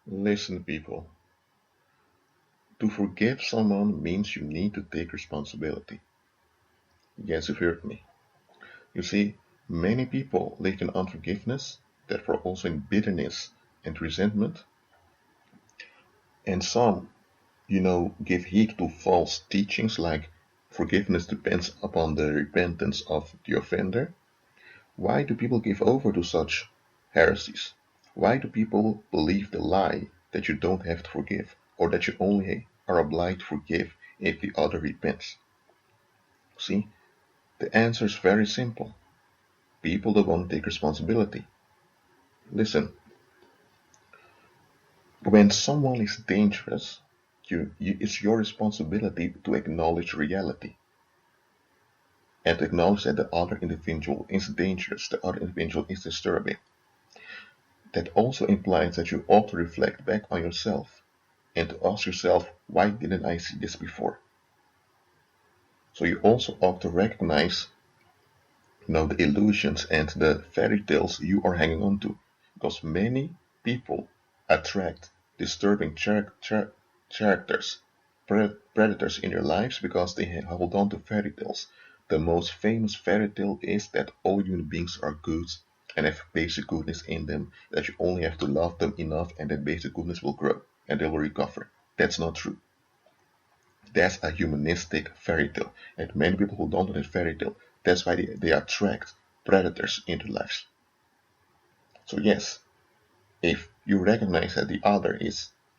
Listen, people. To forgive someone means you need to take responsibility. Yes, you heard me. You see, many people live in unforgiveness, therefore also in bitterness and resentment, and some, give heed to false teachings like forgiveness depends upon the repentance of the offender. Why do people give over to such heresies? Why do people believe the lie that you don't have to forgive, or that you only are obliged to forgive if the other repents? See, the answer is very simple. People don't want to take responsibility. Listen, when someone is dangerous, it's your responsibility to acknowledge reality and to acknowledge that the other individual is dangerous, the other individual is disturbing. That also implies that you ought to reflect back on yourself and to ask yourself, why didn't I see this before? So you also ought to recognize, the illusions and the fairy tales you are hanging on to, because many people attract disturbing characters, predators in their lives because they hold on to fairy tales. The most famous fairy tale is that all human beings are good and have basic goodness in them, that you only have to love them enough and that basic goodness will grow and they will recover. That's not true. That's a humanistic fairy tale, and many people hold on to that fairy tale. That's why they attract predators into lives. So yes, if you recognize that the other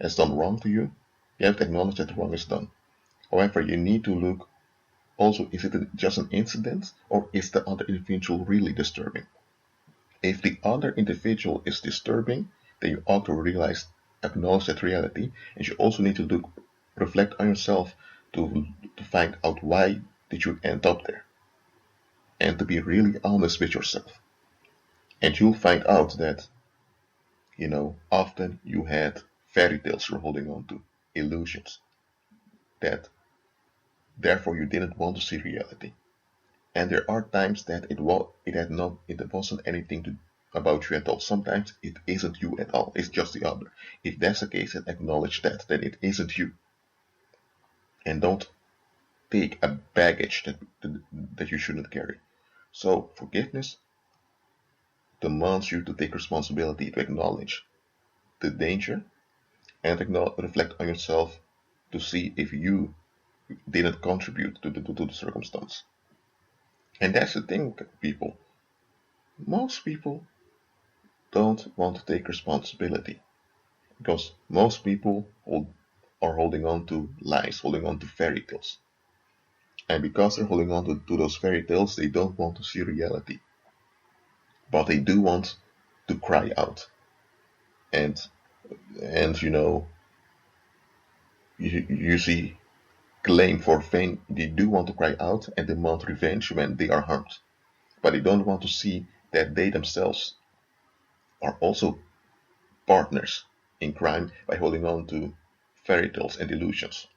has done wrong to you, you have to acknowledge that the wrong is done. However, you need to look also, is it just an incident or is the other individual really disturbing? If the other individual is disturbing, then you ought to acknowledge that reality, and you also need to reflect on yourself to find out why did you end up there, and to be really honest with yourself. And you'll find out that, often you had fairy tales you're holding on to, illusions, that therefore you didn't want to see reality. And there are times that it wasn't anything about you at all. Sometimes it isn't you at all. It's just the other. If that's the case, then acknowledge that it isn't you, and don't take a baggage that you shouldn't carry. So forgiveness demands you to take responsibility, to acknowledge the danger, and reflect on yourself to see if you didn't contribute to the circumstance. And that's the thing, people. Most people don't want to take responsibility because most people are holding on to lies, holding on to fairy tales. And because they're holding on to those fairy tales, they don't want to see reality. But they do want to cry out. And you see claim for fame, they do want to cry out and demand revenge when they are harmed. But they don't want to see that they themselves are also partners in crime by holding on to fairy tales and illusions.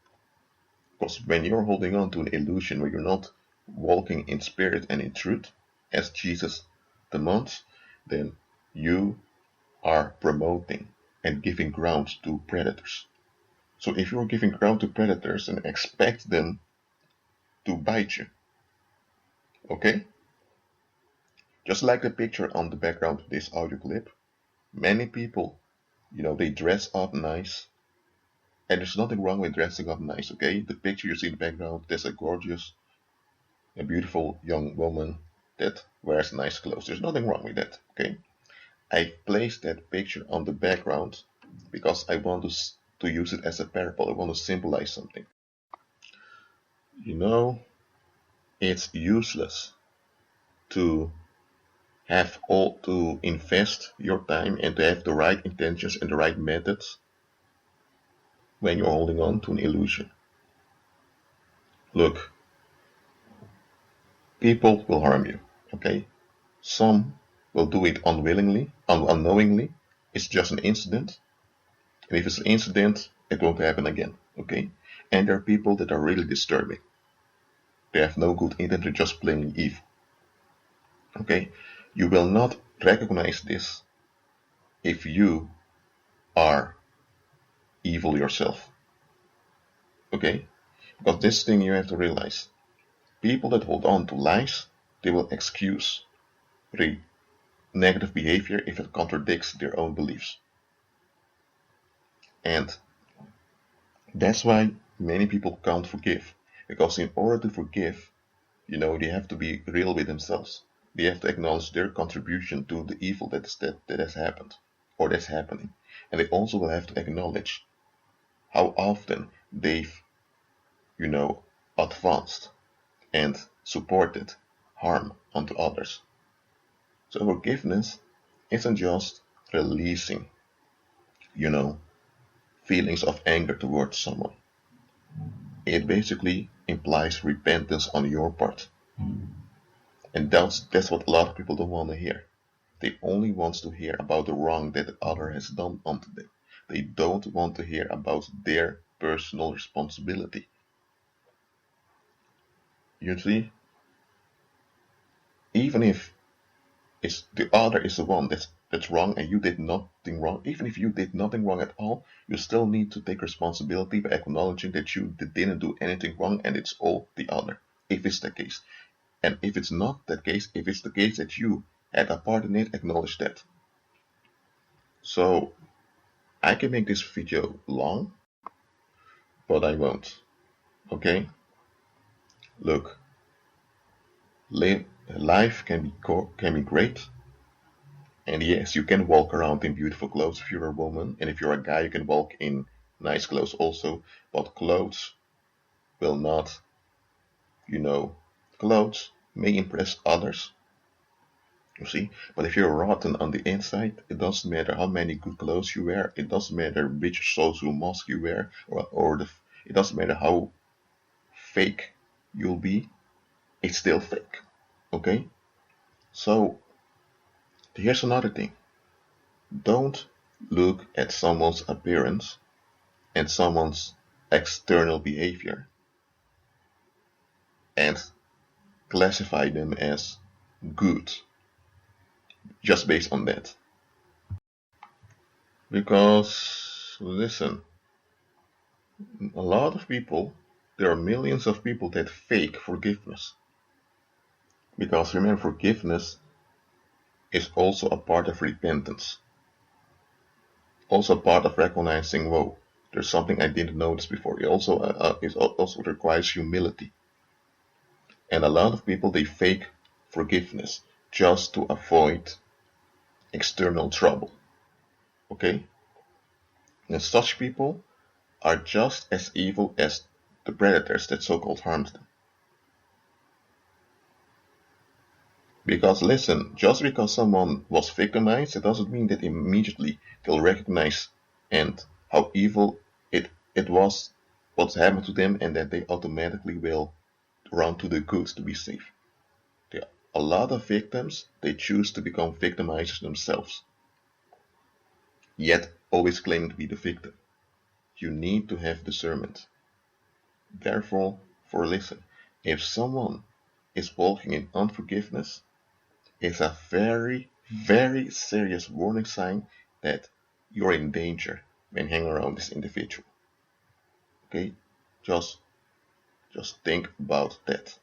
Because when you're holding on to an illusion where you're not walking in spirit and in truth, as Jesus demands, then you are promoting and giving ground to predators. So if you're giving ground to predators and expect them to bite you, okay? Just like the picture on the background of this audio clip, many people, they dress up nice, and there's nothing wrong with dressing up nice, okay? The picture you see in the background, there's a gorgeous, a beautiful young woman that wears nice clothes. There's nothing wrong with that, okay? I placed that picture on the background because I want to use it as a parable. I want to symbolize something. You know, it's useless to to invest your time and to have the right intentions and the right methods when you're holding on to an illusion. Look, people will harm you, okay? Some will do it unwillingly, unknowingly. It's just an incident. And if it's an incident, it won't happen again, okay? And there are people that are really disturbing. They have no good intent, they're just plainly evil, okay? You will not recognize this if you are evil yourself. Okay? Because this thing you have to realize. People that hold on to lies, they will excuse negative behavior if it contradicts their own beliefs. And that's why many people can't forgive. Because in order to forgive, they have to be real with themselves. They have to acknowledge their contribution to the evil that has happened or that's happening. And they also will have to acknowledge how often they've, advanced and supported harm onto others. So forgiveness isn't just releasing, feelings of anger towards someone. It basically implies repentance on your part. And that's what a lot of people don't want to hear. They only want to hear about the wrong that the other has done unto them. They don't want to hear about their personal responsibility. You see, even if the other is the one that's wrong and you did nothing wrong, even if you did nothing wrong at all, you still need to take responsibility by acknowledging that you didn't do anything wrong and it's all the other, if it's the case. And if it's not that case, if it's the case that you had a part in it, acknowledge that. So I can make this video long, but I won't. Okay? Look, life can be great. And yes, you can walk around in beautiful clothes if you're a woman, and if you're a guy, you can walk in nice clothes also. But clothes will not, clothes may impress others, you see. But if you're rotten on the inside, it doesn't matter how many good clothes you wear. It doesn't matter which social mask you wear, it doesn't matter how fake you'll be. It's still fake. Okay? So here's another thing. Don't look at someone's appearance and someone's external behavior and classify them as good just based on that. Because, listen, a lot of people, there are millions of people that fake forgiveness. Because remember, forgiveness is also a part of repentance. Also a part of recognizing, whoa, there's something I didn't notice before. It also requires humility. And a lot of people, they fake forgiveness just to avoid external trouble. Okay? And such people are just as evil as the predators that so-called harmed them. Because listen, just because someone was victimized, it doesn't mean that immediately they'll recognize and how evil it was, what's happened to them, and that they automatically will run to the good to be safe. A lot of victims, they choose to become victimizers themselves, yet always claiming to be the victim. You need to have discernment. Therefore, listen, if someone is walking in unforgiveness, it's a very, very serious warning sign that you're in danger when hanging around this individual. Okay? Just think about that.